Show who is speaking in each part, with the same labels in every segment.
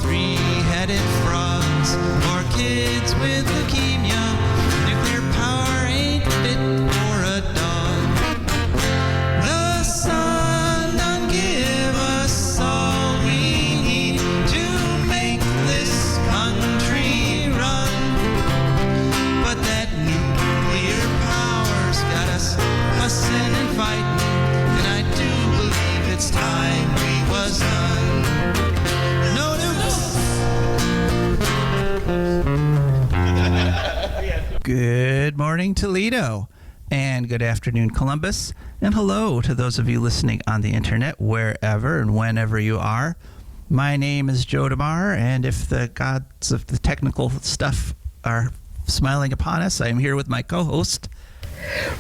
Speaker 1: three-headed frogs, or kids with leukemia. Nuclear power ain't fit for a dog. The sun done give us all we need to make this country run. But that nuclear power's got us fussing and fighting, and I do believe it's time we was done. No nukes. Good morning, Toledo, and good afternoon, Columbus, and hello to those of you listening on the internet, wherever and whenever you are. My name is Joe DeMare, and if the gods of the technical stuff are smiling upon us, I am here with my co-host,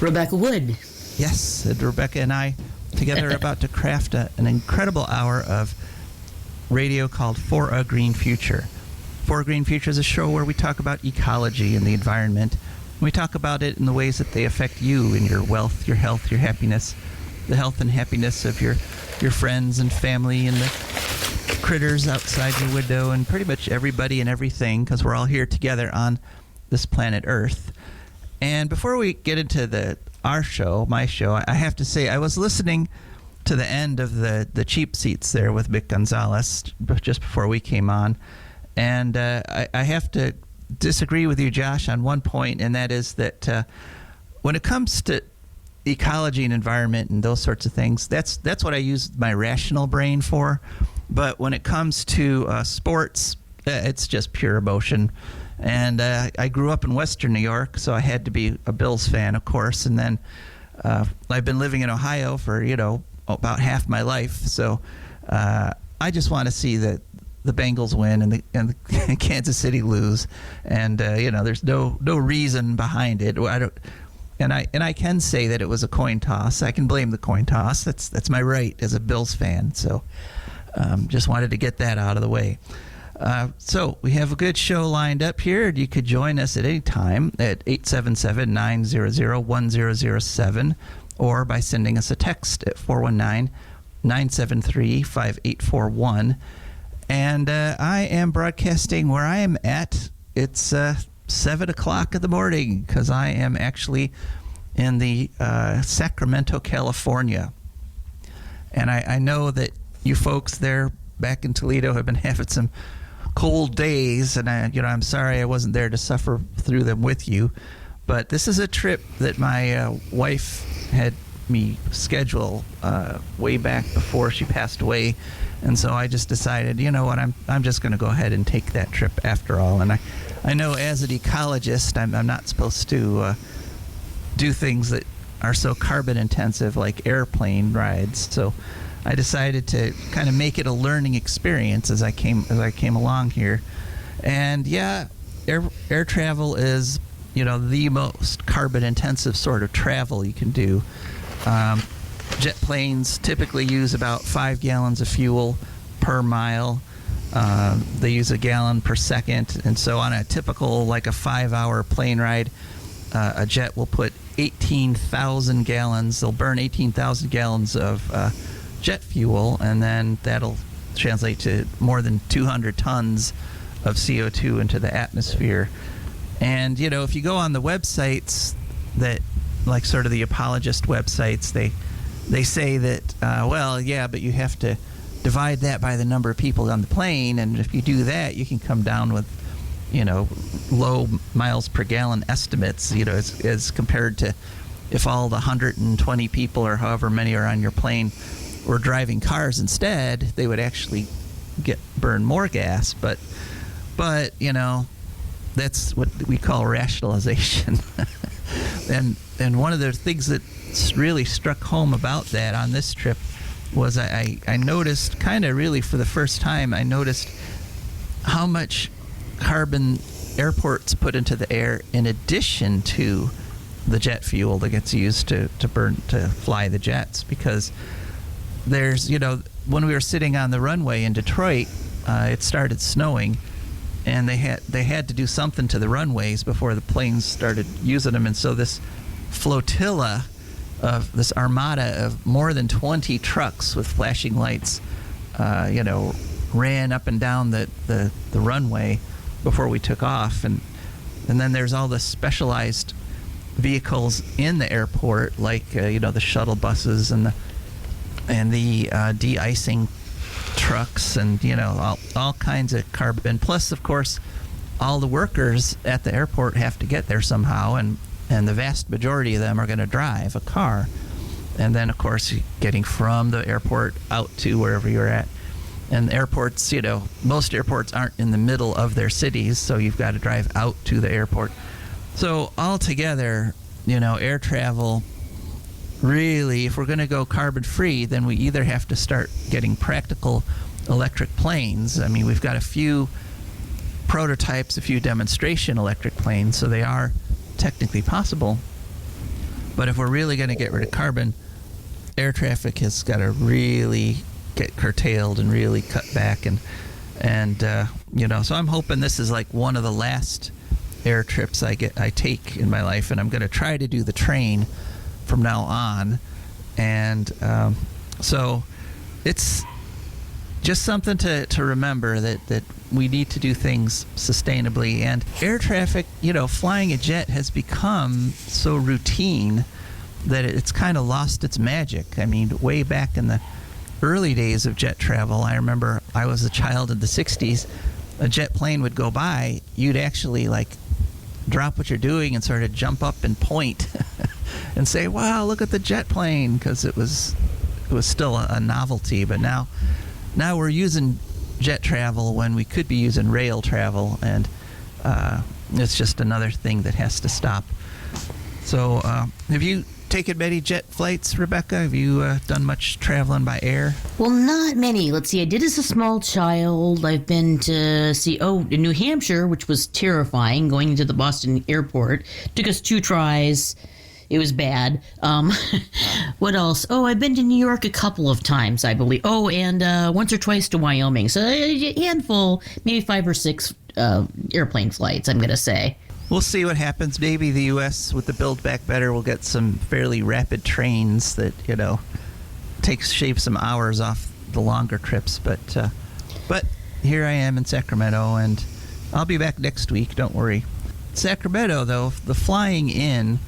Speaker 2: Rebecca Wood.
Speaker 1: Yes, and Rebecca and I together are about to craft an incredible hour of radio called For a Green Future. For a Green Future is a show where we talk about ecology and the environment. We talk about it in the ways that they affect you in your wealth, your health, your happiness, the health and happiness of your friends and family and the critters outside your window and pretty much everybody and everything, because we're all here together on this planet Earth. And before we get into our show, my show, I have to say I was listening to the end of the cheap seats there with Mick Gonzalez just before we came on, and I have to disagree with you, Josh, on one point, and that is that when it comes to ecology and environment and those sorts of things, that's what I use my rational brain for. But when it comes to sports, it's just pure emotion. And I grew up in Western New York, so I had to be a Bills fan, of course. And then I've been living in Ohio for, about half my life. So I just want to see the Bengals win and the Kansas City lose. And, there's no reason behind it. And I can say that it was a coin toss. I can blame the coin toss. That's my right as a Bills fan. So just wanted to get that out of the way. So we have a good show lined up here. You could join us at any time at 877-900-1007 or by sending us a text at 419-973-5841. And I am broadcasting where I am at. It's 7 o'clock in the morning because I am actually in the Sacramento, California. And I know that you folks there back in Toledo have been having some cold days, and I'm sorry I wasn't there to suffer through them with you, but this is a trip that my wife had me schedule way back before she passed away, and so I just decided, you know what, I'm just going to go ahead and take that trip after all. And I know as an ecologist, I'm not supposed to do things that are so carbon intensive like airplane rides, so I decided to kind of make it a learning experience as I came along here. And yeah, air travel is, the most carbon intensive sort of travel you can do. Jet planes typically use about 5 gallons of fuel per mile. They use a gallon per second. And so on a typical, like a 5-hour plane ride, a jet will put 18,000 gallons. They'll burn 18,000 gallons of jet fuel, and then that'll translate to more than 200 tons of CO2 into the atmosphere. And if you go on the websites that, like sort of the apologist websites, they say that but you have to divide that by the number of people on the plane, and if you do that, you can come down with low miles per gallon estimates, as compared to if all the 120 people or however many are on your plane were driving cars instead, they would actually burn more gas. But that's what we call rationalization. and one of the things that really struck home about that on this trip was I noticed, kind of really for the first time, I noticed how much carbon airports put into the air in addition to the jet fuel that gets used to fly the jets. Because there's, when we were sitting on the runway in Detroit, it started snowing, and they had to do something to the runways before the planes started using them. And so this flotilla of this armada of more than 20 trucks with flashing lights, ran up and down the runway before we took off, and then there's all the specialized vehicles in the airport, like the shuttle buses and the de-icing trucks, and all kinds of carbon. Plus, of course, all the workers at the airport have to get there somehow, and the vast majority of them are going to drive a car. And then, of course, getting from the airport out to wherever you're at. And airports, most airports aren't in the middle of their cities, so you've got to drive out to the airport. So altogether, air travel, really, if we're going to go carbon-free, then we either have to start getting practical electric planes. I mean, we've got a few prototypes, a few demonstration electric planes, so they are technically possible. But if we're really going to get rid of carbon, air traffic has got to really get curtailed and really cut back, and so I'm hoping this is like one of the last air trips I take in my life, and I'm going to try to do the train from now on. And so it's just something to remember that we need to do things sustainably. And air traffic, flying a jet has become so routine that it's kind of lost its magic. I mean, way back in the early days of jet travel, I remember I was a child in the 60s, a jet plane would go by, you'd actually drop what you're doing and sort of jump up and point and say, wow, look at the jet plane, because it was still a novelty. But now we're using jet travel when we could be using rail travel, and it's just another thing that has to stop. So have you taken many jet flights, Rebecca? Have you done much traveling by air?
Speaker 2: Well, not many. Let's see. I did as a small child. I've been to New Hampshire, which was terrifying, going into the Boston airport. Took us 2 tries. It was bad. What else? Oh, I've been to New York a couple of times, I believe. Oh, and once or twice to Wyoming. So a handful, maybe 5 or 6 airplane flights, I'm going to say.
Speaker 1: We'll see what happens. Maybe the U.S., with the Build Back Better, will get some fairly rapid trains that, shave some hours off the longer trips. But here I am in Sacramento, and I'll be back next week. Don't worry. Sacramento, though, the flying in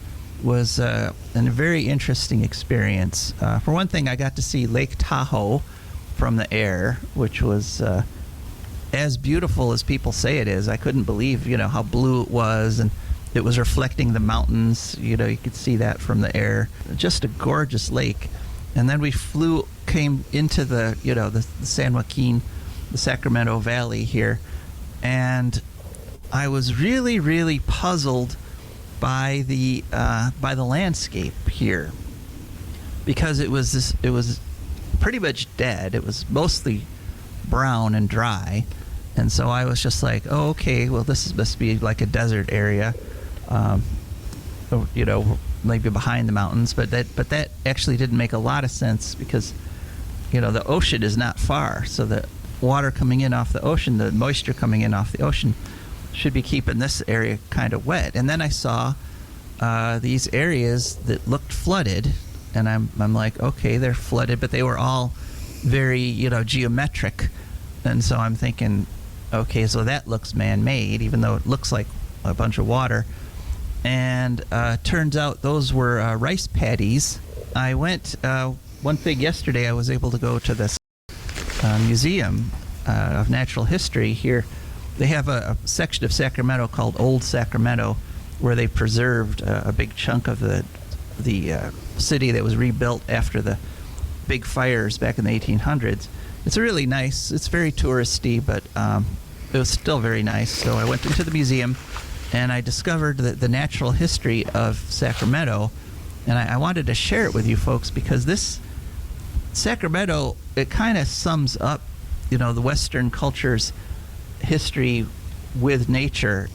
Speaker 1: was a very interesting experience. For one thing, I got to see Lake Tahoe from the air, which was as beautiful as people say it is. I couldn't believe, how blue it was, and it was reflecting the mountains. You could see that from the air. Just a gorgeous lake. And then we came into the San Joaquin, the Sacramento Valley here, and I was really, really puzzled by the landscape here, because it was pretty much dead. It was mostly brown and dry, and so I was just like, oh, okay, well, this must be like a desert area, maybe behind the mountains. But that actually didn't make a lot of sense, because the ocean is not far, so the water coming in off the ocean, the moisture coming in off the ocean, should be keeping this area kind of wet. And then I saw these areas that looked flooded, and I'm like, okay, they're flooded, but they were all very geometric. And so I'm thinking, okay, so that looks man-made, even though it looks like a bunch of water. And turns out those were rice paddies. I went one thing yesterday. I was able to go to this museum of natural history here. They have a section of Sacramento called Old Sacramento, where they preserved a big chunk of the city that was rebuilt after the big fires back in the 1800s. It's really nice. It's very touristy, but it was still very nice. So I went into the museum, and I discovered the natural history of Sacramento, and I wanted to share it with you folks, because this Sacramento, it kind of sums up, the Western culture's history with nature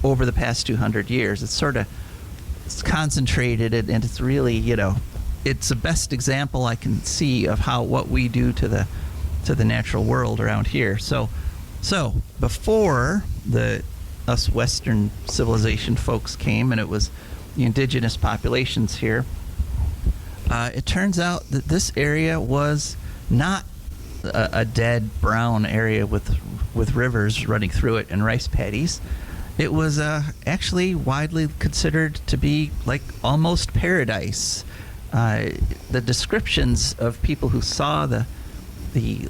Speaker 1: over the past 200 years. It's concentrated, and it's really, it's the best example I can see of what we do to the natural world around here. So before us Western civilization folks came, and it was the indigenous populations here, it turns out that this area was not a dead brown area with rivers running through it and rice paddies. It was actually widely considered to be like almost paradise. The descriptions of people who saw the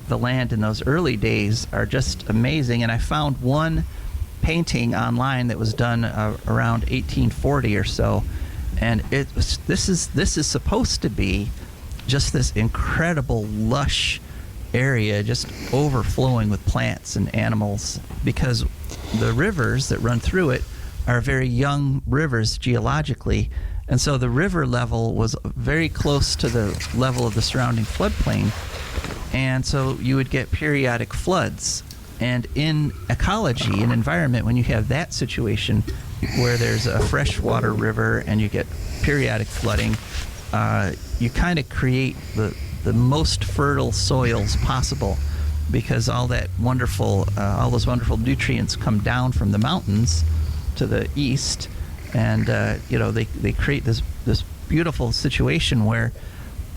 Speaker 1: land in those early days are just amazing. And I found one painting online that was done around 1840 or so, and this is supposed to be just this incredible lush area, just overflowing with plants and animals, because the rivers that run through it are very young rivers geologically, and so the river level was very close to the level of the surrounding floodplain, and so you would get periodic floods. And in ecology and environment, when you have that situation where there's a freshwater river and you get periodic flooding, you kind of create the most fertile soils possible, because all those wonderful nutrients come down from the mountains to the east, and they create this beautiful situation where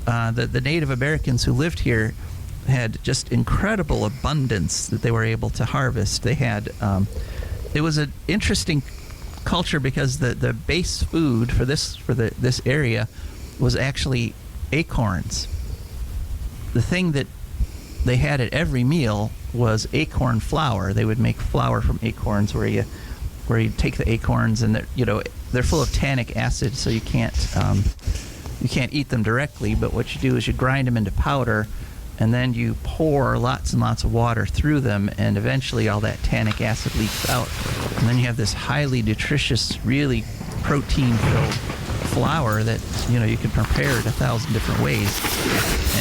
Speaker 1: the Native Americans who lived here had just incredible abundance that they were able to harvest. They had it was an interesting culture, because the base food for this area was actually acorns. The thing that they had at every meal was acorn flour. They would make flour from acorns, where you take the acorns, and they're full of tannic acid, so you can't eat them directly. But what you do is you grind them into powder, and then you pour lots and lots of water through them, and eventually all that tannic acid leaks out. And then you have this highly nutritious, really protein-filled flour that you can prepare it 1,000 different ways.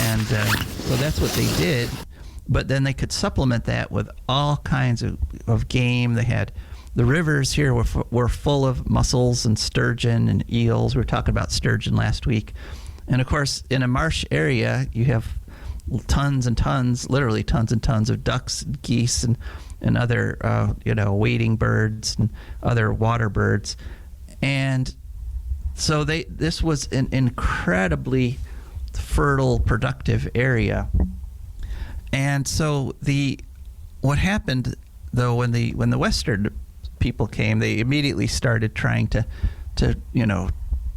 Speaker 1: And so that's what they did. But then they could supplement that with all kinds of game. They had the rivers here were full of mussels and sturgeon and eels. We were talking about sturgeon last week. And of course, in a marsh area, you have tons and tons, literally tons and tons of ducks and geese and other wading birds and other water birds. And so this was an incredibly fertile, productive area. And so what happened though, when the Western people came, they immediately started trying to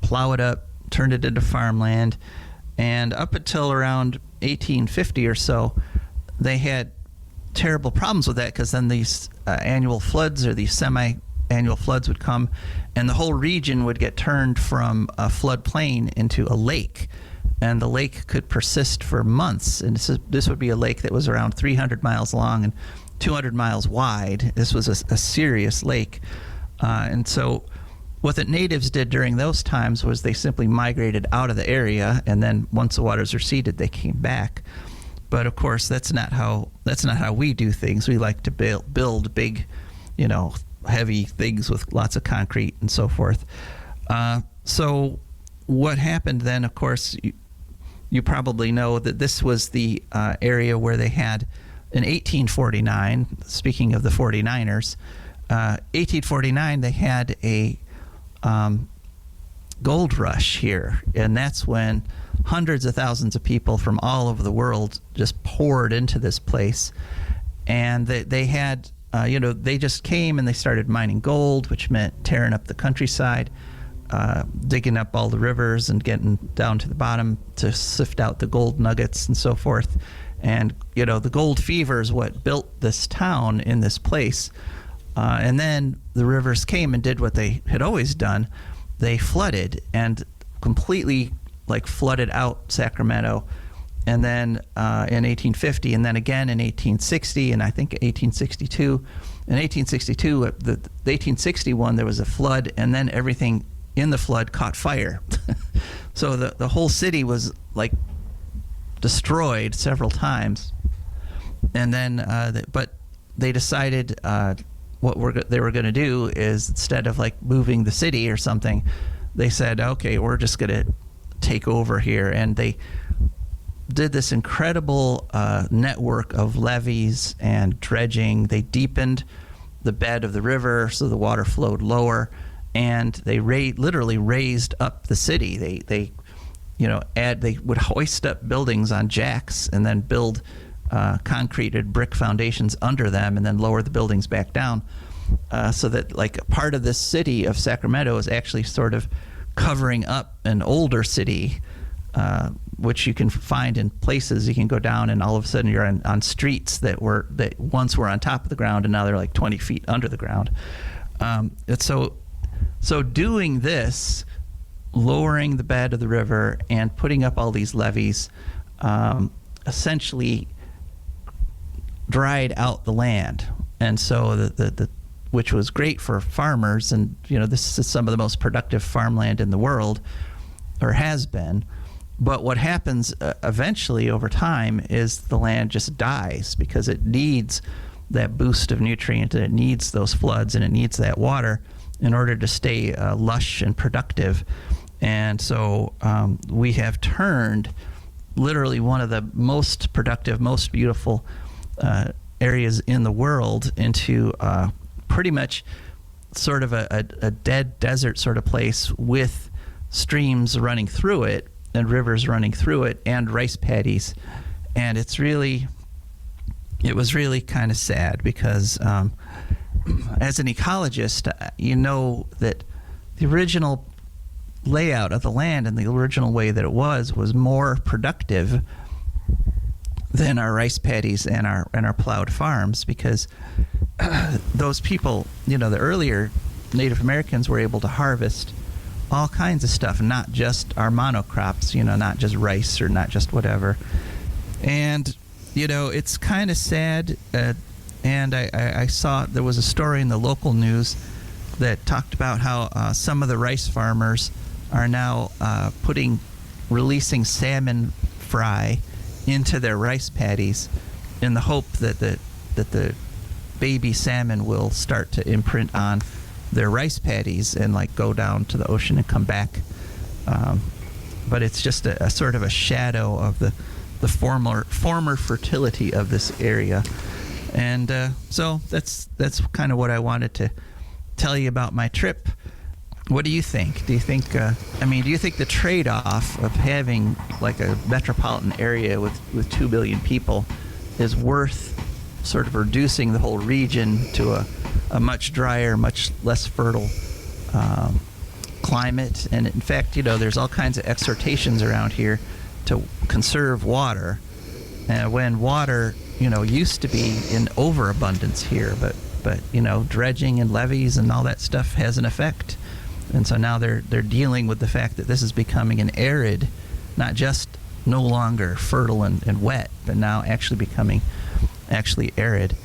Speaker 1: plow it up, turn it into farmland. And up until around 1850 or so, they had terrible problems with that, because then these annual floods, or these semi-annual floods, would come, and the whole region would get turned from a floodplain into a lake, and the lake could persist for months. And this would be a lake that was around 300 miles long and 200 miles wide. This was a serious lake, and so what the natives did during those times was they simply migrated out of the area, and then once the waters receded, they came back. But of course, that's not how we do things. We like to build big, heavy things with lots of concrete and so forth. So what happened then? Of course, you probably know that this was the area where they had in 1849. Speaking of the 49ers, 1849 they had a gold rush here, and that's when hundreds of thousands of people from all over the world just poured into this place. And they had they just came and they started mining gold, which meant tearing up the countryside, digging up all the rivers and getting down to the bottom to sift out the gold nuggets and so forth. And the gold fever is what built this town in this place. And then the rivers came and did what they had always done. They flooded and completely flooded out Sacramento. And then in 1850, and then again in 1860, and I think 1862. In 1862, the 1861, there was a flood, and then everything in the flood caught fire. So the whole city was destroyed several times. And then, but they decided what they were going to do is, instead of moving the city or something, they said, okay, we're just going to take over here. And they did this incredible network of levees and dredging. They deepened the bed of the river so the water flowed lower, and they literally raised up the city. They would hoist up buildings on jacks and then build concreted brick foundations under them and then lower the buildings back down, so that like part of this city of Sacramento is actually sort of covering up an older city, which you can find in places. You can go down and all of a sudden you're on streets that once were on top of the ground and now they're like 20 feet under the ground. So doing this, lowering the bed of the river and putting up all these levees, essentially dried out the land. And so the which was great for farmers, and this is some of the most productive farmland in the world, or has been. But what happens eventually over time is the land just dies because it needs that boost of nutrient, and it needs those floods, and it needs that water in order to stay lush and productive. And so we have turned literally one of the most productive, most beautiful areas in the world into pretty much sort of a dead desert sort of place with streams running through it and rivers running through it and rice paddies. And it was really kind of sad because as an ecologist, you know that the original layout of the land and the original way that it was more productive than our rice paddies and our plowed farms, because those people, the earlier Native Americans were able to harvest all kinds of stuff, not just our monocrops, not just rice or not just whatever. And it's kind of sad. And I saw there was a story in the local news that talked about how some of the rice farmers are now releasing salmon fry into their rice paddies in the hope that the baby salmon will start to imprint on their rice paddies and like go down to the ocean and come back. But it's just a sort of a shadow of the former fertility of this area. And so that's kind of what I wanted to tell you about my trip. What do you think? Do you think do you think the trade-off of having like a metropolitan area with 2 billion people is worth sort of reducing the whole region to a much drier, much less fertile climate? And in fact, there's all kinds of exhortations around here to conserve water, when water used to be in overabundance here, but dredging and levees and all that stuff has an effect. And so now they're dealing with the fact that this is becoming an arid, not just no longer fertile and wet, but now actually becoming arid.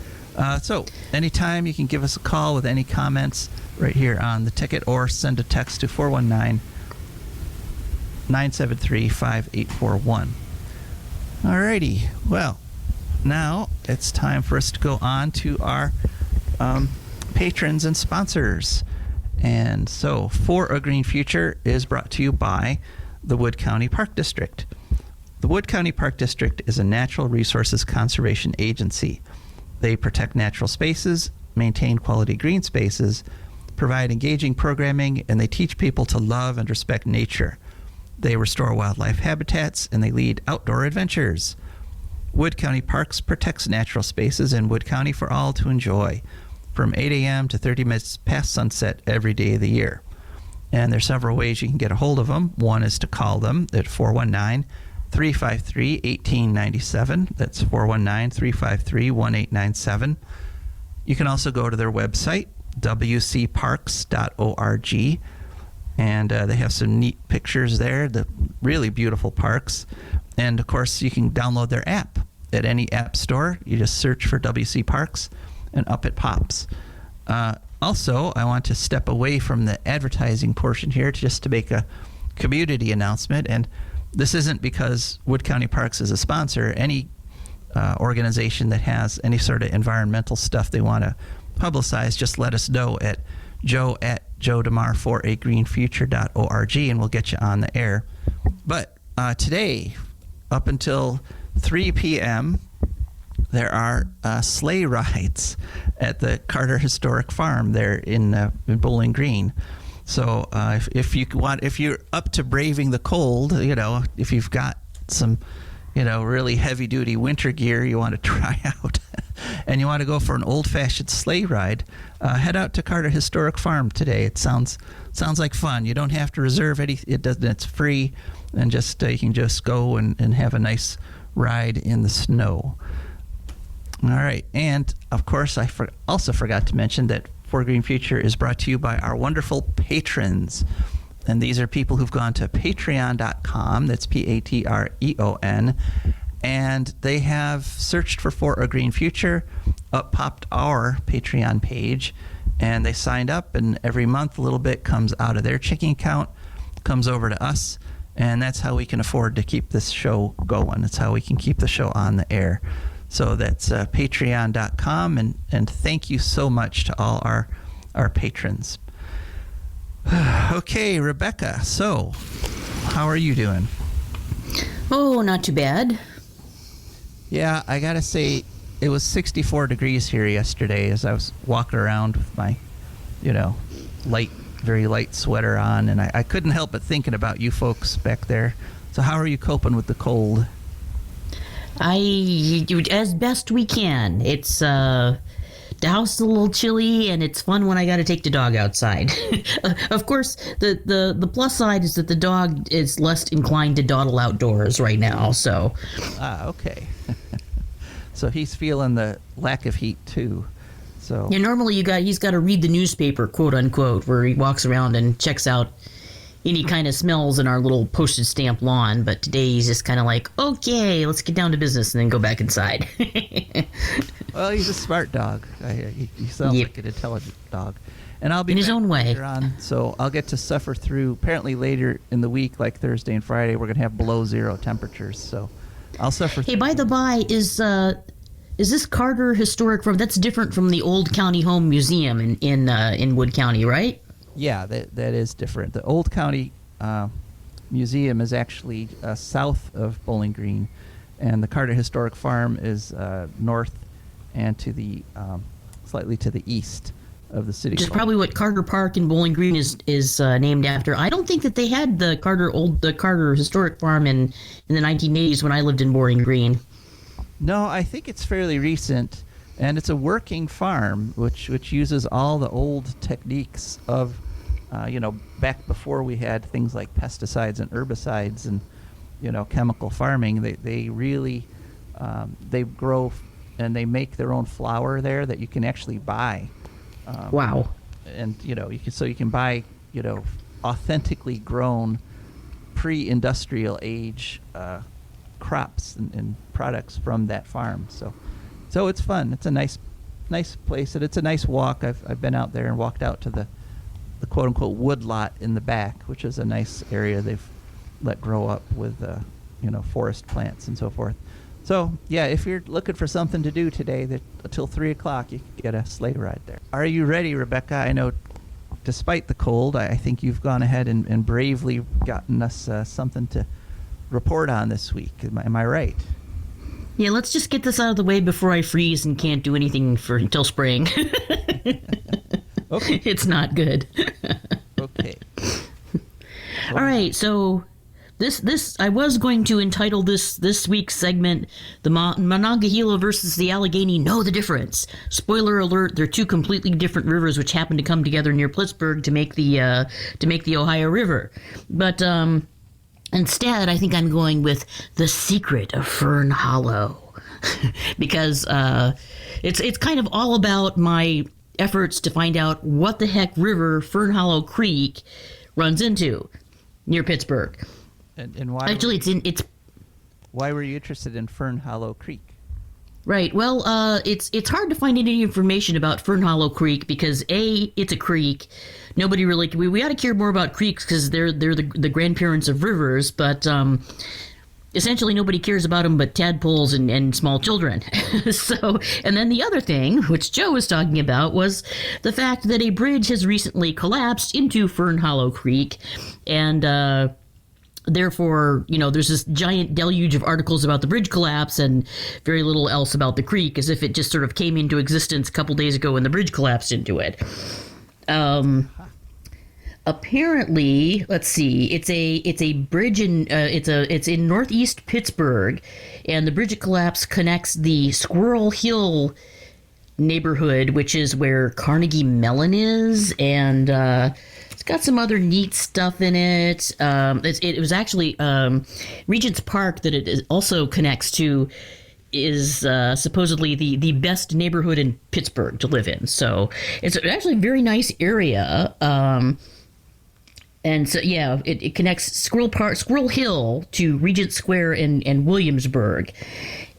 Speaker 1: So anytime you can give us a call with any comments right here on the ticket, or send a text to 419-973-5841. Alrighty, well, now it's time for us to go on to our patrons and sponsors. And so, For a Green Future is brought to you by the Wood County Park District. The Wood County Park District is a natural resources conservation agency. They protect natural spaces, maintain quality green spaces, provide engaging programming, and they teach people to love and respect nature. They restore wildlife habitats, and they lead outdoor adventures. Wood County Parks protects natural spaces in Wood County for all to enjoy, from 8 a.m. to 30 minutes past sunset every day of the year. And there's several ways you can get a hold of them. One is to call them at 419-353-1897. That's 419-353-1897. You can also go to their website, wcparks.org, and they have some neat pictures there, the really beautiful parks. And of course, you can download their app at any app store. You just search for WC Parks, and up it pops. Also, I want to step away from the advertising portion here just to make a community announcement. And this isn't because Wood County Parks is a sponsor. Any organization that has any sort of environmental stuff they want to publicize, just let us know at joe@joedemare4agreenfuture.org, and we'll get you on the air. But today, up until 3 p.m., there are sleigh rides at the Carter Historic Farm there in Bowling Green. So if you're up to braving the cold, if you've got some really heavy duty winter gear you want to try out, and you want to go for an old fashioned sleigh ride, head out to Carter Historic Farm today. It sounds like fun. You don't have to reserve any. It's free, and just you can just go and have a nice ride in the snow. All right, and of course I also forgot to mention that For Green Future is brought to you by our wonderful patrons. And these are people who've gone to patreon.com, that's Patreon, and they have searched for A Green Future, up popped our Patreon page, and they signed up, and every month a little bit comes out of their checking account, comes over to us, and that's how we can afford to keep this show going. That's how we can keep the show on the air. So that's patreon.com, and thank you so much to all our patrons. Okay, Rebecca, so how are you doing?
Speaker 2: Oh, not too bad.
Speaker 1: Yeah, I gotta say, it was 64 degrees here yesterday as I was walking around with my, very light sweater on, and I couldn't help but thinking about you folks back there. So how are you coping with the cold?
Speaker 2: As best we can. It's, the house is a little chilly, and it's fun when I got to take the dog outside. Of course, the plus side is that the dog is less inclined to dawdle outdoors right now. So,
Speaker 1: okay. So he's feeling the lack of heat too. So
Speaker 2: yeah, normally he's got to read the newspaper, quote unquote, where he walks around and checks out any kind of smells in our little postage stamp lawn. But today he's just kind of like, okay, let's get down to business and then go back inside.
Speaker 1: Well, he's a smart dog. He sounds like an intelligent dog. And I'll be
Speaker 2: in his own way.
Speaker 1: Later on, so I'll get to suffer through. Apparently later in the week, like Thursday and Friday, we're going to have below zero temperatures. So I'll suffer through.
Speaker 2: Hey, by the by, is this Carter Historic Farm? That's different from the Old County Home Museum in Wood County, right?
Speaker 1: Yeah, that is different. The Old County Museum is actually south of Bowling Green, and the Carter Historic Farm is north and to the slightly to the east of the city.
Speaker 2: Which is probably what Carter Park in Bowling Green is named after. I don't think that they had the Carter Historic Farm in the 1980s when I lived in Bowling Green.
Speaker 1: No, I think it's fairly recent, and it's a working farm which uses all the old techniques of back before we had things like pesticides and herbicides and chemical farming. They really they grow and they make their own flour there that you can actually buy.
Speaker 2: Wow.
Speaker 1: And you can buy authentically grown pre-industrial age crops and products from that farm. So it's fun. It's a nice place, and it's a nice walk. I've been out there and walked out to the quote unquote wood lot in the back, which is a nice area they've let grow up with forest plants and so forth. So yeah, if you're looking for something to do today, until 3:00 you can get a sleigh ride there. Are you ready, Rebecca? I know, despite the cold, I think you've gone ahead and bravely gotten us something to report on this week. Am I right?
Speaker 2: Yeah, let's just get this out of the way before I freeze and can't do anything until spring.
Speaker 1: Okay.
Speaker 2: It's not good.
Speaker 1: Okay.
Speaker 2: All right, so this I was going to entitle this week's segment "The Monongahela versus the Allegheny Know the Difference." Spoiler alert: they're two completely different rivers which happen to come together near Pittsburgh to make the Ohio River. But instead, I think I'm going with The Secret of Fern Hollow because it's kind of all about my efforts to find out what the heck river Fern Hollow Creek runs into near Pittsburgh.
Speaker 1: And why?
Speaker 2: Actually,
Speaker 1: Why were you interested in Fern Hollow Creek?
Speaker 2: Right. Well, it's hard to find any information about Fern Hollow Creek because it's a creek. Nobody really. We ought to care more about creeks because they're the grandparents of rivers, but essentially nobody cares about them but tadpoles and small children. So, and then the other thing, which Joe was talking about, was the fact that a bridge has recently collapsed into Fern Hollow Creek, and therefore, there's this giant deluge of articles about the bridge collapse and very little else about the creek, as if it just sort of came into existence a couple days ago when the bridge collapsed into it. Apparently, let's see. It's a bridge in it's in northeast Pittsburgh, and the bridge that collapsed connects the Squirrel Hill neighborhood, which is where Carnegie Mellon is, and it's got some other neat stuff in it. It was actually Regent's Park that it also connects to is supposedly the best neighborhood in Pittsburgh to live in. So it's actually a very nice area. And so, yeah, it connects Squirrel Hill to Regent Square and Williamsburg.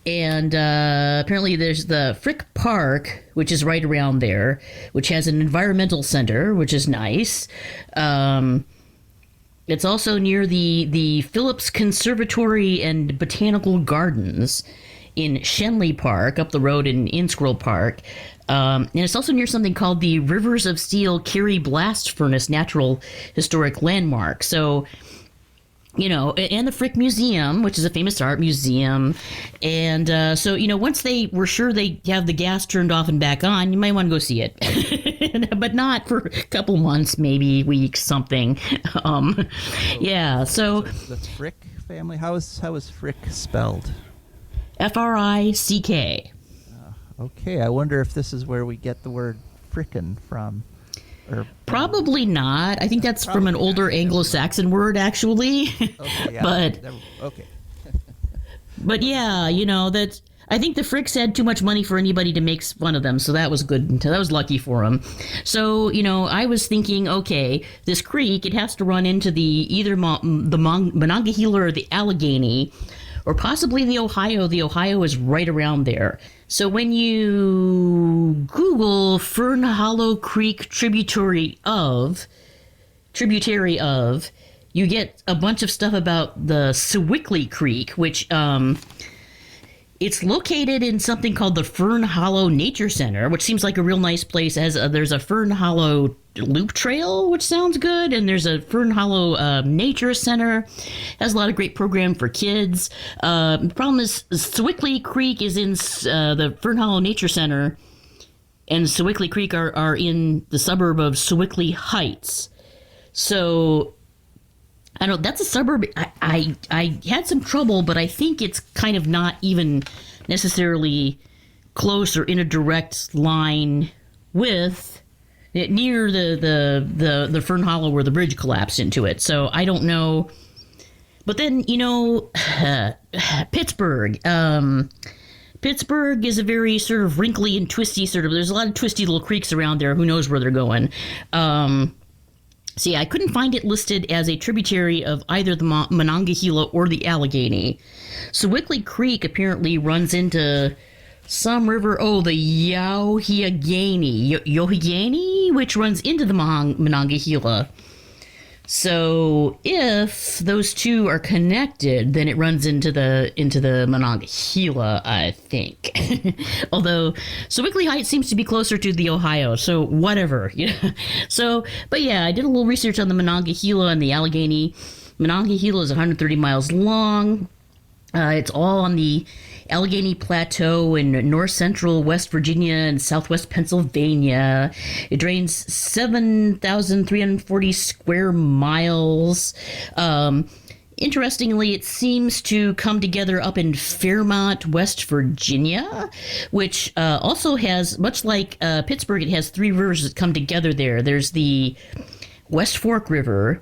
Speaker 2: And apparently there's the Frick Park, which is right around there, which has an environmental center, which is nice. It's also near the Phillips Conservatory and Botanical Gardens in Shenley Park, up the road in Squirrel Park. And it's also near something called the Rivers of Steel Kerry Blast Furnace Natural Historic Landmark. So, you know, and the Frick Museum, which is a famous art museum. And so, you know, once they were sure they have the gas turned off and back on, you might want to go see it. But not for a couple months, maybe weeks, something. Yeah, so...
Speaker 1: The Frick family, how is Frick spelled?
Speaker 2: Frick.
Speaker 1: Okay, I wonder if this is where we get the word frickin' from. Or
Speaker 2: probably not. I think that's from an older Anglo-Saxon word, actually.
Speaker 1: Okay, yeah.
Speaker 2: Okay. But yeah, you know, that I think the Fricks had too much money for anybody to make fun of them, so that was good. That was lucky for them. So, you know, I was thinking, okay, this creek, it has to run into either the Monongahela or the Allegheny, or possibly the Ohio. The Ohio is right around there. So when you Google Fern Hollow Creek tributary of, you get a bunch of stuff about the Sewickley Creek, which it's located in something called the Fern Hollow Nature Center, which seems like a real nice place. There's a Fern Hollow loop trail, which sounds good, and there's a Fern Hollow Nature Center. Has a lot of great program for kids. The problem is Sewickley Creek is in the Fern Hollow Nature Center, and Sewickley Creek are in the suburb of Sewickley Heights. So I don't know, that's a suburb. I had some trouble, but I think it's kind of not even necessarily close or in a direct line with near the Fern Hollow where the bridge collapsed into it. So I don't know. But then, you know, Pittsburgh. Pittsburgh is a very sort of wrinkly and twisty there's a lot of twisty little creeks around there. Who knows where they're going? See, I couldn't find it listed as a tributary of either the Monongahela or the Allegheny. Sewickley Creek apparently runs into some river, the Yohigany, which runs into the Monongahela. So if those two are connected, then it runs into the Monongahela, I think. Although Sewickley Heights seems to be closer to the Ohio, so whatever. So, but yeah, I did a little research on the Monongahela and the Allegheny. Monongahela is 130 miles long. It's all on the Allegheny Plateau in north-central West Virginia and southwest Pennsylvania. It drains 7,340 square miles. Interestingly, it seems to come together up in Fairmont, West Virginia, which also has, much like Pittsburgh, it has three rivers that come together there. There's the West Fork River,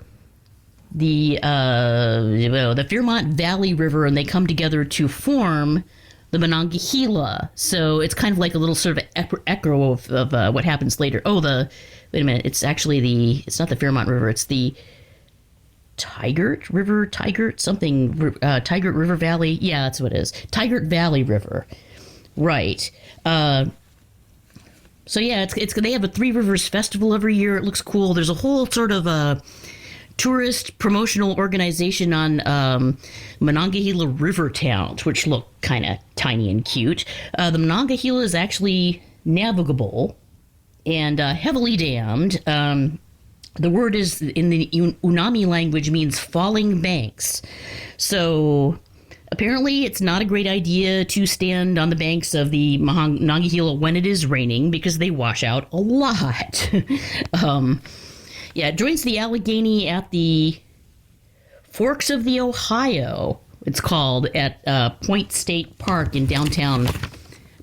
Speaker 2: the Fairmont Valley River, and they come together to form the Monongahela. So it's kind of like a little sort of echo of what happens later. Wait a minute, it's not the Fairmont River, it's the Tigert River, Tigert River Valley. Yeah, that's what it is. Tigert Valley River. Right. So yeah, they have a Three Rivers Festival every year. It looks cool. There's a whole sort of tourist promotional organization on Monongahela river towns, which look kind of tiny and cute. The Monongahela is actually navigable and heavily dammed. The word is in the Unami language means falling banks. So apparently it's not a great idea to stand on the banks of the Monongahela when it is raining because they wash out a lot. Yeah, it joins the Allegheny at the Forks of the Ohio. It's called at Point State Park in downtown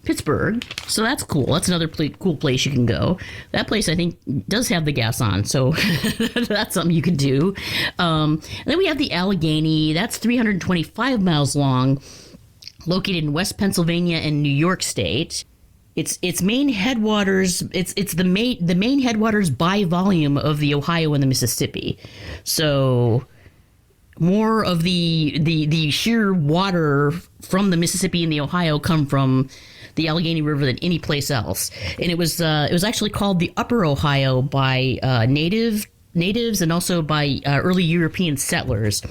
Speaker 2: Pittsburgh. So that's cool. That's another cool place you can go. That place, I think, does have the gas on, so that's something you can do. And then we have the Allegheny. That's 325 miles long, located in West Pennsylvania and New York State. Its main headwaters. It's the main headwaters by volume of the Ohio and the Mississippi. So more of the sheer water from the Mississippi and the Ohio come from the Allegheny River than any place else. And it was actually called the Upper Ohio by natives and also by early European settlers.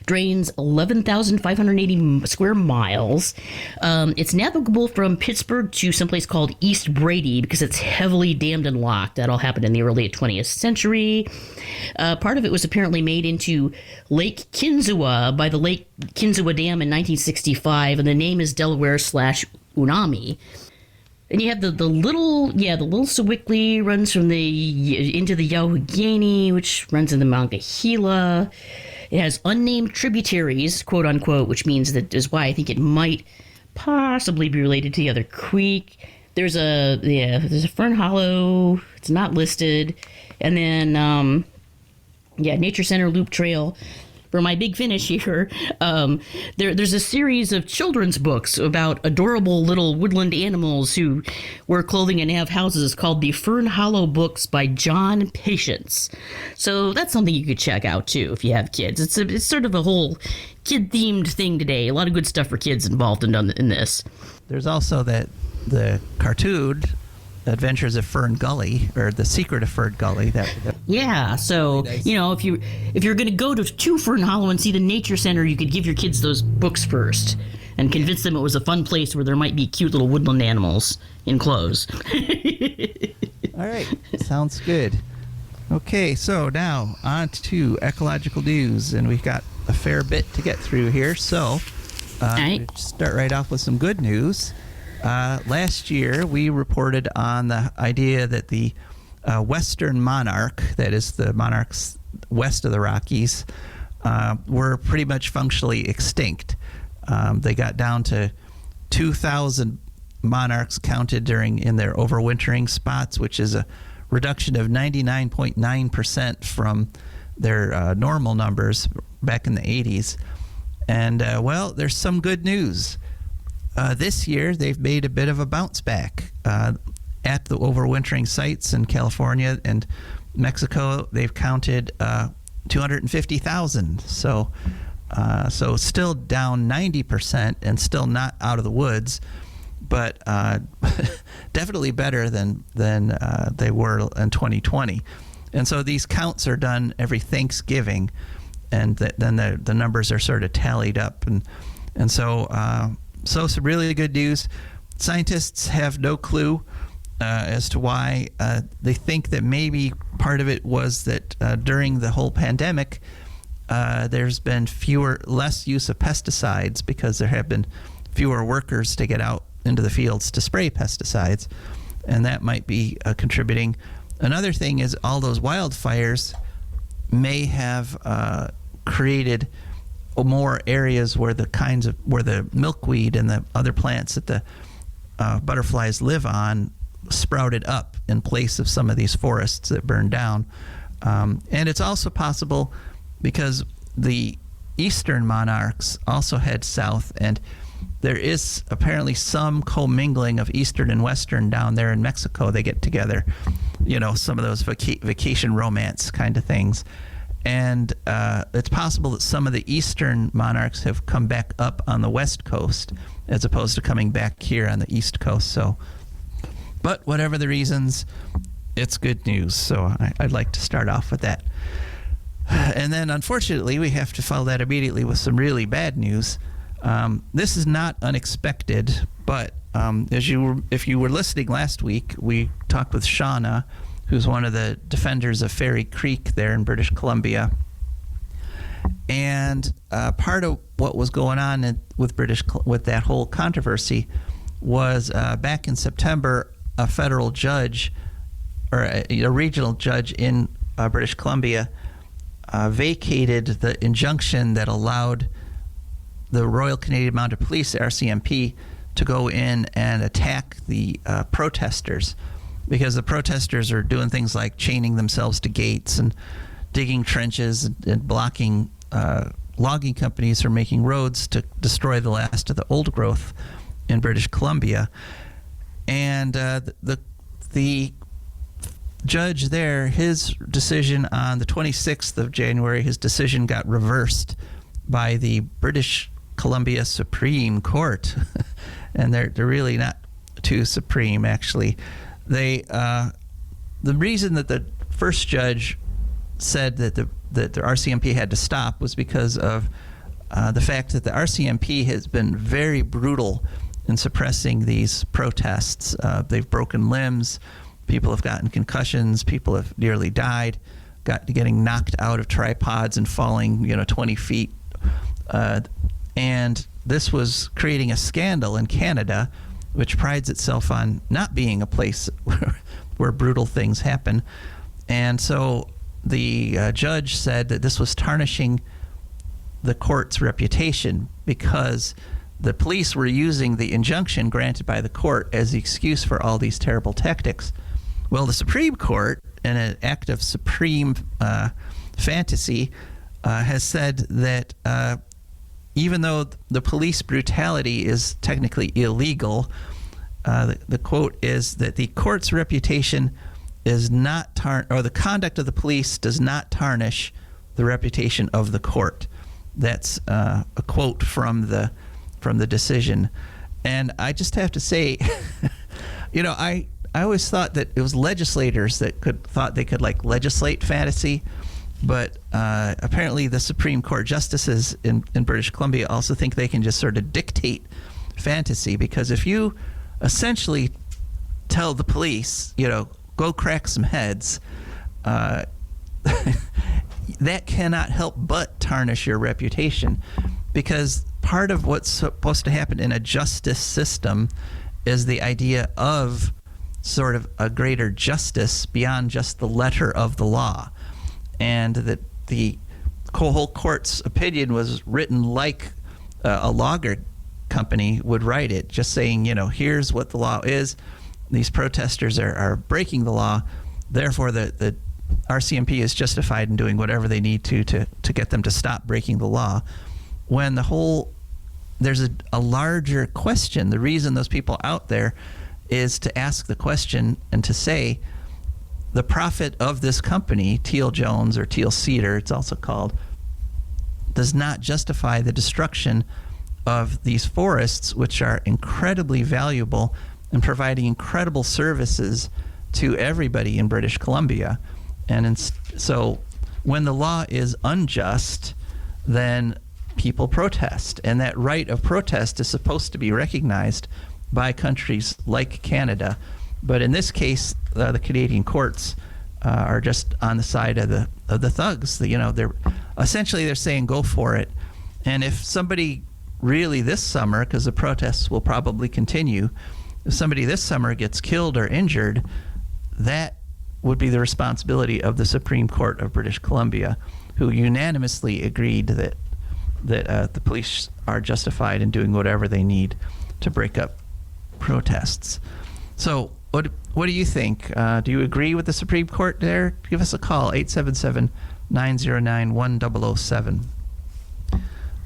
Speaker 2: Drains 11,580 square miles. It's navigable from Pittsburgh to someplace called East Brady because it's heavily dammed and locked. That all happened in the early 20th century. Part of it was apparently made into Lake Kinzua by the Lake Kinzua Dam in 1965, and the name is Delaware/Unami. And you have the little Sewickley runs from into the Allegheny, which runs into Monongahela. It has unnamed tributaries, quote unquote, which means that is why I think it might possibly be related to the other creek. There's a Fern Hollow. It's not listed, and then Nature Center Loop Trail. For my big finish here, there's a series of children's books about adorable little woodland animals who wear clothing and have houses called the Fern Hollow books by John Patience. So that's something you could check out too if you have kids. It's sort of a whole kid-themed thing today. A lot of good stuff for kids involved in this. There's also
Speaker 1: the cartoon Adventures of Fern Gully, or The Secret of Fern Gully.
Speaker 2: Yeah, so nice. If you're going to go to Fern Hollow and see the nature center, you could give your kids those books first and convince them it was a fun place where there might be cute little woodland animals in clothes.
Speaker 1: All right, sounds good. Okay, so now on to ecological news, and we've got a fair bit to get through here. So
Speaker 2: right.
Speaker 1: Start right off with some good news. Last year, we reported on the idea that the western monarch, that is the monarchs west of the Rockies, were pretty much functionally extinct. They got down to 2,000 monarchs counted in their overwintering spots, which is a reduction of 99.9% from their normal numbers back in the 80s. And, there's some good news. This year, they've made a bit of a bounce back. At the overwintering sites in California and Mexico, they've counted 250,000. So still down 90% and still not out of the woods, but definitely better than they were in 2020. And so these counts are done every Thanksgiving, and then the numbers are sort of tallied up, and so some really good news. Scientists have no clue as to why. They think that maybe part of it was that during the whole pandemic, there's been less use of pesticides because there have been fewer workers to get out into the fields to spray pesticides, and that might be contributing. Another thing is all those wildfires may have created more areas where the milkweed and the other plants that the butterflies live on sprouted up in place of some of these forests that burned down. And it's also possible because the eastern monarchs also head south, and there is apparently some commingling of eastern and western down there in Mexico. They get together, some of those vacation romance kind of things. And it's possible that some of the eastern monarchs have come back up on the west coast as opposed to coming back here on the east coast. But whatever the reasons, it's good news. So I'd like to start off with that. And then, unfortunately, we have to follow that immediately with some really bad news. This is not unexpected, but if you were listening last week, we talked with Shauna, who's one of the defenders of Fairy Creek there in British Columbia. And part of what was going on with that whole controversy was back in September, a federal judge or a regional judge in British Columbia vacated the injunction that allowed the Royal Canadian Mounted Police, RCMP, to go in and attack the protesters, because the protesters are doing things like chaining themselves to gates and digging trenches and blocking logging companies from making roads to destroy the last of the old growth in British Columbia. And the judge there, his decision on the 26th of January, his decision got reversed by the British Columbia Supreme Court. And they're really not too supreme, actually. The reason that the first judge said that the RCMP had to stop was because of the fact that the RCMP has been very brutal in suppressing these protests. They've broken limbs, people have gotten concussions, people have nearly died, getting knocked out of tripods and falling 20 feet. And this was creating a scandal in Canada, which prides itself on not being a place where brutal things happen. And so the judge said that this was tarnishing the court's reputation, because the police were using the injunction granted by the court as the excuse for all these terrible tactics. Well, the Supreme Court, in an act of supreme fantasy, has said that even though the police brutality is technically illegal, the quote is that the court's reputation is not or the conduct of the police does not tarnish the reputation of the court. That's a quote from the decision. And I just have to say, I always thought that it was legislators that thought they could like legislate fantasy, but apparently the Supreme Court justices in British Columbia also think they can just sort of dictate fantasy, because if you essentially tell the police, go crack some heads, that cannot help but tarnish your reputation, because part of what's supposed to happen in a justice system is the idea of sort of a greater justice beyond just the letter of the law, and that the whole court's opinion was written like a logger company would write it, just saying, here's what the law is. These protesters are breaking the law. Therefore, the RCMP is justified in doing whatever they need to get them to stop breaking the law. When there's a larger question. The reason those people out there is to ask the question and to say, the profit of this company, Teal Jones or Teal Cedar, it's also called, does not justify the destruction of these forests, which are incredibly valuable and providing incredible services to everybody in British Columbia. And so when the law is unjust, then people protest. And that right of protest is supposed to be recognized by countries like Canada. But in this case, the Canadian courts are just on the side of the thugs. They're saying go for it. And if somebody really this summer, because the protests will probably continue, if somebody this summer gets killed or injured, that would be the responsibility of the Supreme Court of British Columbia, who unanimously agreed that the police are justified in doing whatever they need to break up protests. So what do you think? Do you agree with the Supreme Court there? Give us a call, 877-909-1007.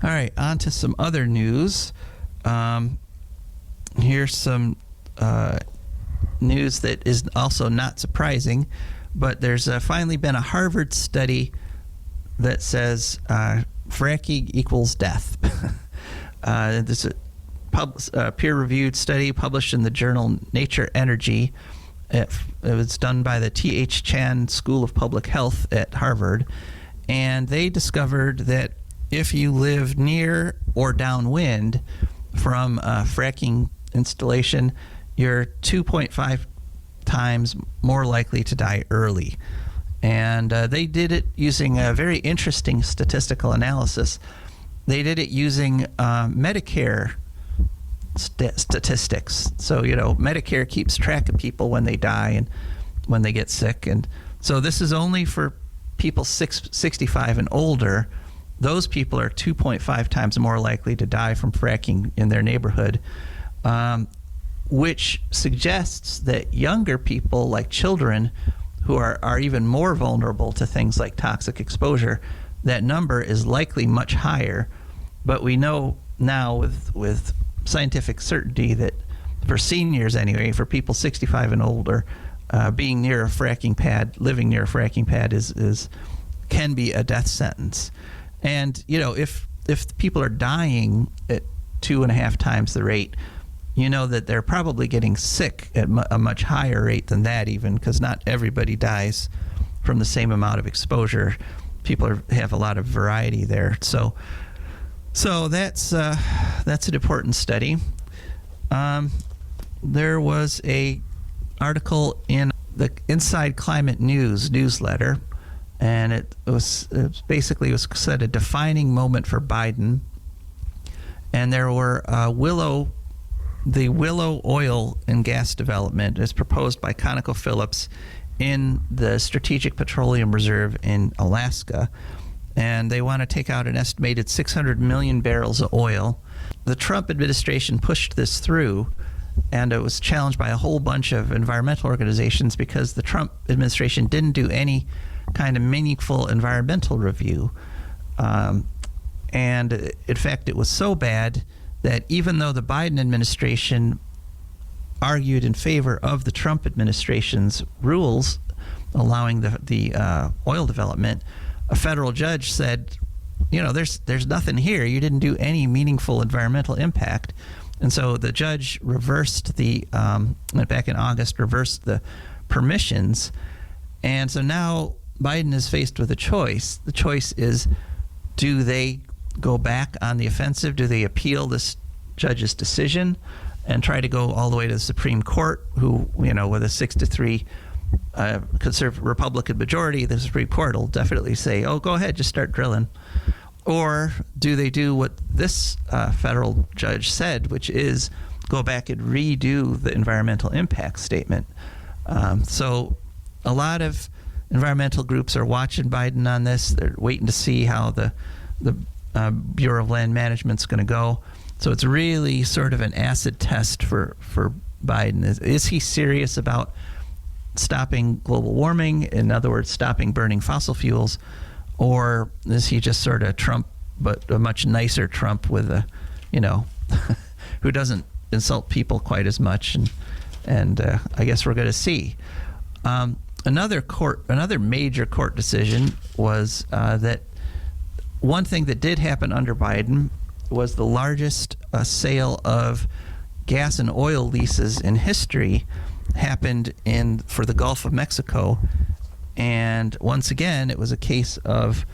Speaker 1: All right, on to some other news. Here's some news that is also not surprising, but there's finally been a Harvard study that says fracking equals death. This is a peer-reviewed study published in the journal Nature Energy. It was done by the T.H. Chan School of Public Health at Harvard, and they discovered that if you live near or downwind from a fracking installation, you're 2.5 times more likely to die early. And they did it using a very interesting statistical analysis. They did it using Medicare statistics. So, Medicare keeps track of people when they die and when they get sick. And So this is only for people 65 and older. Those people are 2.5 times more likely to die from fracking in their neighborhood, which suggests that younger people, like children, who are even more vulnerable to things like toxic exposure, that number is likely much higher. But we know now with scientific certainty that for seniors anyway, for people 65 and older, being near a fracking pad, living near a fracking pad can be a death sentence. And if people are dying at 2.5 times the rate, that they're probably getting sick at a much higher rate than that, even, because not everybody dies from the same amount of exposure. People have a lot of variety there. So that's an important study. There was a article in the Inside Climate News newsletter, and it said a defining moment for Biden. And there were the Willow oil and gas development is proposed by ConocoPhillips in the Strategic Petroleum Reserve in Alaska. And they want to take out an estimated 600 million barrels of oil. The Trump administration pushed this through, and it was challenged by a whole bunch of environmental organizations because the Trump administration didn't do any kind of meaningful environmental review. And in fact, it was so bad that even though the Biden administration argued in favor of the Trump administration's rules allowing the oil development, a federal judge said, there's nothing here. You didn't do any meaningful environmental impact. And so the judge reversed back in August, reversed the permissions. And so now Biden is faced with a choice. The choice is, do they go back on the offensive? Do they appeal this judge's decision and try to go all the way to the Supreme Court, who, with a 6-3 conservative Republican majority, the Supreme Court will definitely say, oh, go ahead, just start drilling? Or do they do what this federal judge said, which is go back and redo the environmental impact statement? So a lot of environmental groups are watching Biden on this. They're waiting to see how the Bureau of Land Management's going to go. So it's really sort of an acid test for Biden. Is he serious about stopping global warming? In other words, stopping burning fossil fuels? Or is he just sort of Trump, but a much nicer Trump with who doesn't insult people quite as much? And I guess we're going to see. Another major court decision was that one thing that did happen under Biden was the largest sale of gas and oil leases in history happened for the Gulf of Mexico. And once again, it was a case of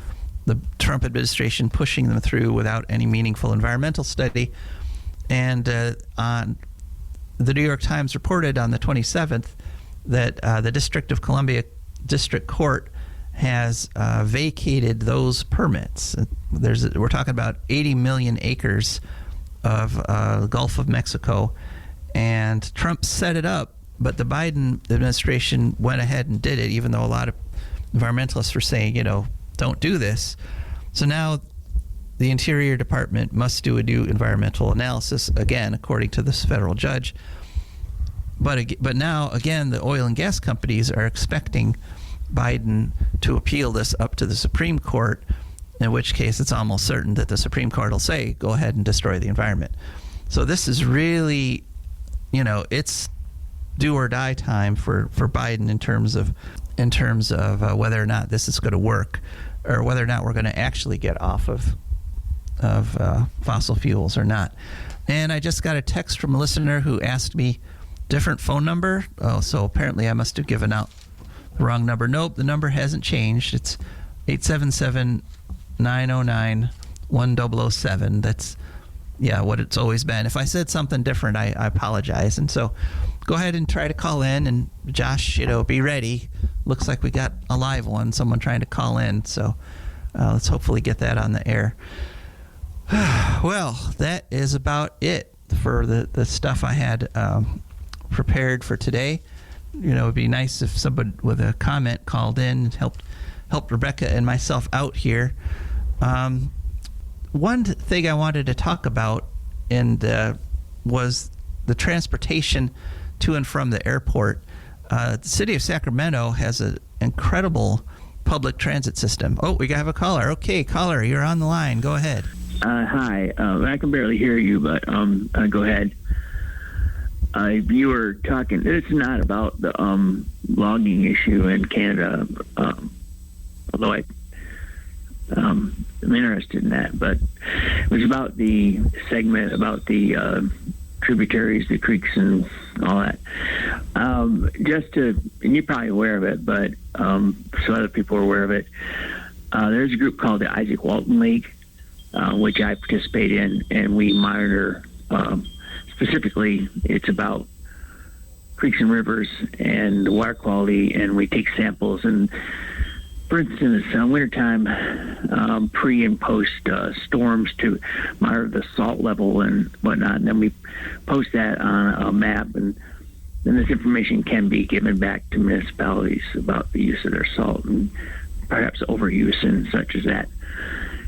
Speaker 1: the Trump administration pushing them through without any meaningful environmental study. And on the New York Times reported on the 27th that the District of Columbia District Court has vacated those permits. We're talking about 80 million acres of Gulf of Mexico, and Trump set it up, but the Biden administration went ahead and did it, even though a lot of environmentalists were saying, don't do this. So now the Interior Department must do a new environmental analysis, again, according to this federal judge. But now, again, the oil and gas companies are expecting Biden to appeal this up to the Supreme Court, in which case it's almost certain that the Supreme Court will say, go ahead and destroy the environment. So this is really, it's do or die time for Biden in terms of whether or not this is going to work, or whether or not we're going to actually get off of fossil fuels or not. And I just got a text from a listener who asked me different phone number. Oh, so apparently I must have given out the wrong number. Nope, the number hasn't changed. It's 877-909-1007. That's what it's always been. If I said something different, I apologize. And so go ahead and try to call in. And Josh, be ready. Looks like we got a live one, someone trying to call in. So let's hopefully get that on the air. Well, that is about it for the stuff I had prepared for today. it'd be nice if somebody with a comment called in and helped Rebecca and myself out here. One thing I wanted to talk about was the transportation to and from the airport. The city of Sacramento has an incredible public transit system. Oh, we have a caller. Okay, caller, you're on the line. Go ahead.
Speaker 3: Hi. I can barely hear you, but go ahead. You were talking. It's not about the logging issue in Canada, although I'm interested in that. But it was about the segment about the tributaries, the creeks, and all that. And you're probably aware of it, but so other people are aware of it. There's a group called the Isaac Walton League, which I participate in, and we monitor. Specifically, it's about creeks and rivers and the water quality, and we take samples. And for instance, in wintertime, pre and post storms to monitor the salt level and whatnot, and then we post that on a map, and then this information can be given back to municipalities about the use of their salt and perhaps overuse and such as that.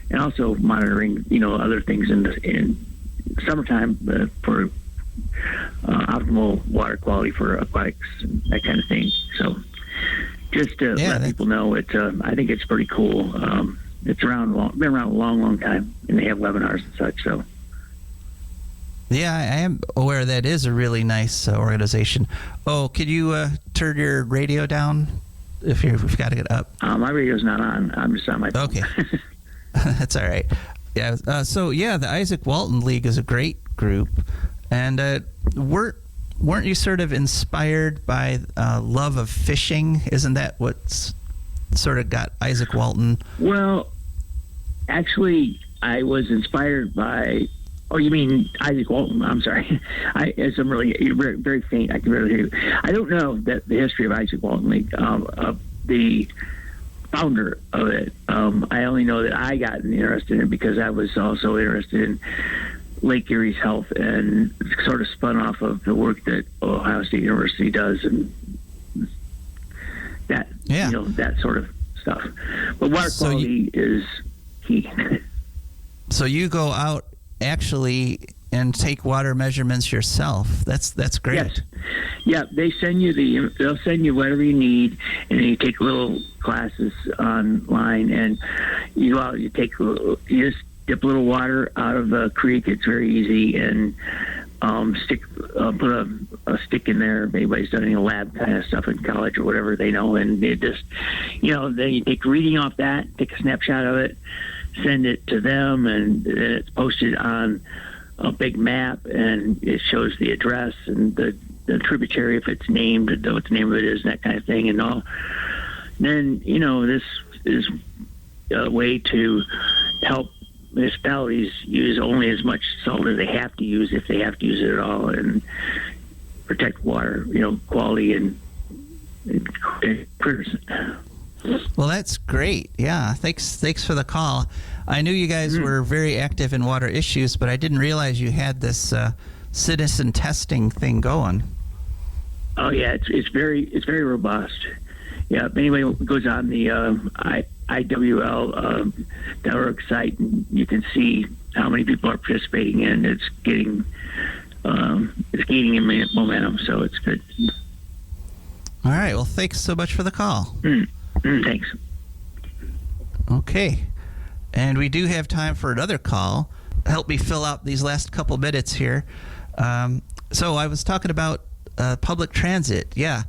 Speaker 3: And also monitoring, other things in summertime for optimal water quality for aquatics and that kind of thing. So just to let people know, I think it's pretty cool. It's been around a long time, and they have webinars and such. So
Speaker 1: yeah, I am aware that is a really nice organization. Oh, could you turn your radio down if you've got to get up?
Speaker 3: My radio's not on. I'm just on my phone.
Speaker 1: Okay. That's all right. Yeah. The Isaac Walton League is a great group, and weren't you sort of inspired by love of fishing? Isn't that what's sort of got Isaac Walton?
Speaker 3: Well, actually, I was inspired by. Oh, you mean Isaac Walton? I'm sorry. I'm really very, very faint. I can barely hear you. I don't know the history of Isaac Walton League. The founder of it. I only know that I got interested in it because I was also interested in Lake Erie's health, and sort of spun off of the work that Ohio State University does, and that that sort of stuff. But water quality is key.
Speaker 1: So you go out actually and take water measurements yourself. That's great.
Speaker 3: Yes. Yeah, they'll send you whatever you need, and then you take little classes online, and you go out, you just dip a little water out of a creek. It's very easy, and put a stick in there. If anybody's done any lab kind of stuff in college or whatever, they know, and it just, then you take a reading off that, take a snapshot of it, send it to them, and then it's posted on a big map, and it shows the address and the tributary, if it's named, what the name of it is, and that kind of thing, and all. Then, this is a way to help municipalities use only as much salt as they have to use, if they have to use it at all, and protect water, quality and critters.
Speaker 1: Well, that's great. Yeah, thanks for the call. I knew you guys were very active in water issues, but I didn't realize you had this citizen testing thing going.
Speaker 3: Oh yeah, it's very robust. Yeah, if anybody goes on the IWL.org site, and you can see how many people are participating, and it's gaining in momentum. So it's good.
Speaker 1: All right. Well, thanks so much for the call.
Speaker 3: Thanks.
Speaker 1: Okay. And we do have time for another call. Help me fill out these last couple minutes here. So I was talking about public transit. Yeah.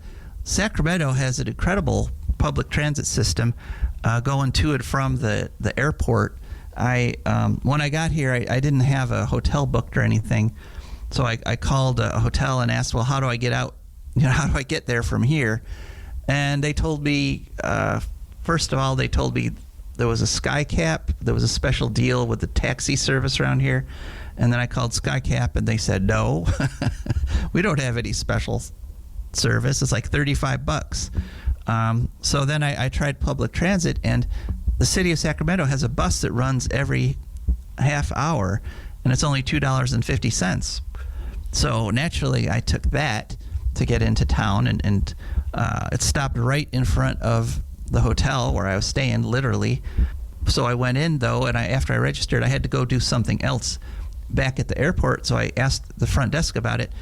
Speaker 1: Sacramento has an incredible public transit system going to and from the airport. When I got here, I didn't have a hotel booked or anything. So I called a hotel and asked, well, how do I get out? How do I get there from here? And they told me, first of all, there was a SkyCap. There was a special deal with the taxi service around here. And then I called SkyCap, and they said, no, we don't have any special service. It's like $35. So then I tried public transit, and the city of Sacramento has a bus that runs every half hour, and it's only $2.50. So naturally, I took that to get into town, and it stopped right in front of the hotel where I was staying, literally. So I went in, though, and after I registered, I had to go do something else back at the airport. So I asked the front desk about it.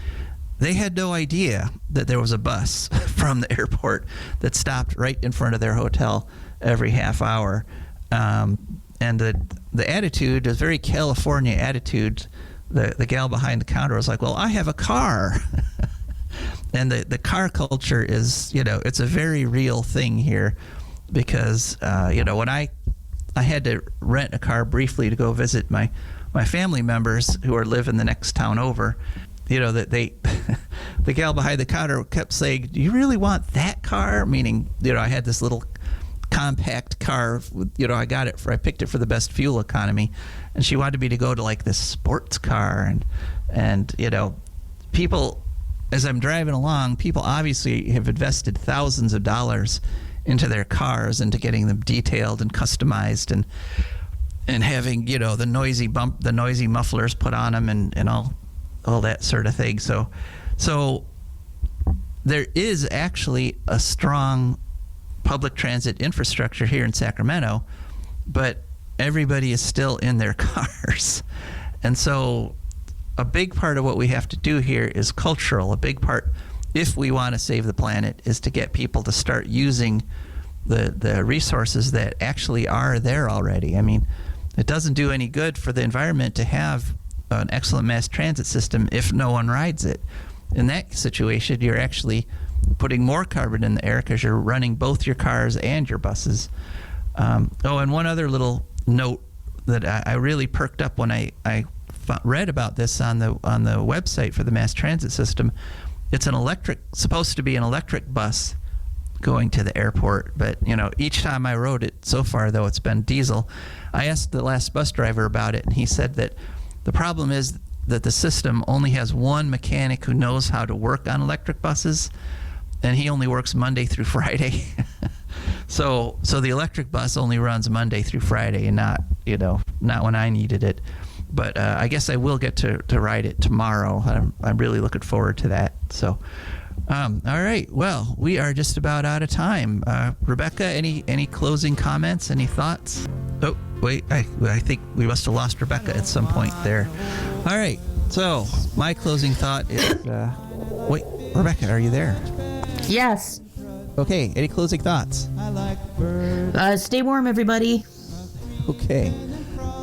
Speaker 1: They had no idea that there was a bus from the airport that stopped right in front of their hotel every half hour. And the attitude is very California attitude. The gal behind the counter was like, well, I have a car. And the car culture is, it's a very real thing here, because, when I had to rent a car briefly to go visit my family members who live in the next town over, that the gal behind the counter kept saying, do you really want that car? Meaning, I had this little compact car, I picked it for the best fuel economy, and she wanted me to go to like this sports car, and people, as I'm driving along, people obviously have invested thousands of dollars into their cars, into getting them detailed and customized, and having the noisy mufflers put on them, and all that sort of thing. So there is actually a strong public transit infrastructure here in Sacramento, but everybody is still in their cars. And so a big part of what we have to do here is cultural. A big part, if we want to save the planet, is to get people to start using the resources that actually are there already. I mean, it doesn't do any good for the environment to have an excellent mass transit system if no one rides it. In that situation, you're actually putting more carbon in the air because you're running both your cars and your buses. And one other little note that I really perked up when I read about this on the website for the mass transit system. It's supposed to be an electric bus going to the airport, but each time I rode it so far, though, it's been diesel. I asked the last bus driver about it, and he said that the problem is that the system only has one mechanic who knows how to work on electric buses, and he only works Monday through Friday. So the electric bus only runs Monday through Friday, and not when I needed it. But I guess I will get to ride it tomorrow. I'm really looking forward to that. So, all right. Well, we are just about out of time. Rebecca, any closing comments? Any thoughts? Oh, wait. I think we must have lost Rebecca at some point there. All right. So my closing thought is, wait, Rebecca, are you there?
Speaker 2: Yes.
Speaker 1: Okay. Any closing thoughts?
Speaker 2: Stay warm, everybody.
Speaker 1: Okay.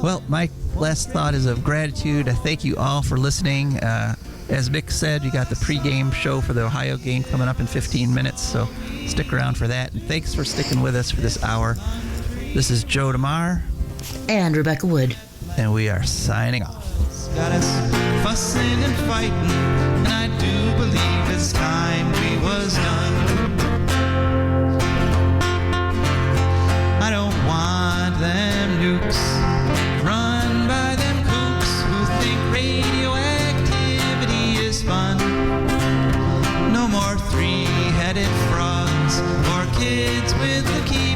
Speaker 1: Well, my last thought is of gratitude. Thank you all for listening. As Mick said, you got the pregame show for the Ohio game coming up in 15 minutes, so stick around for that. And thanks for sticking with us for this hour. This is Joe DeMare.
Speaker 2: And Rebecca Wood.
Speaker 1: And we are signing off.
Speaker 4: Got us fussing and fighting, and I do believe it's time we was done. I don't want them nukes run by them kooks who think radioactivity is fun. No more three-headed frogs or kids with leukemia.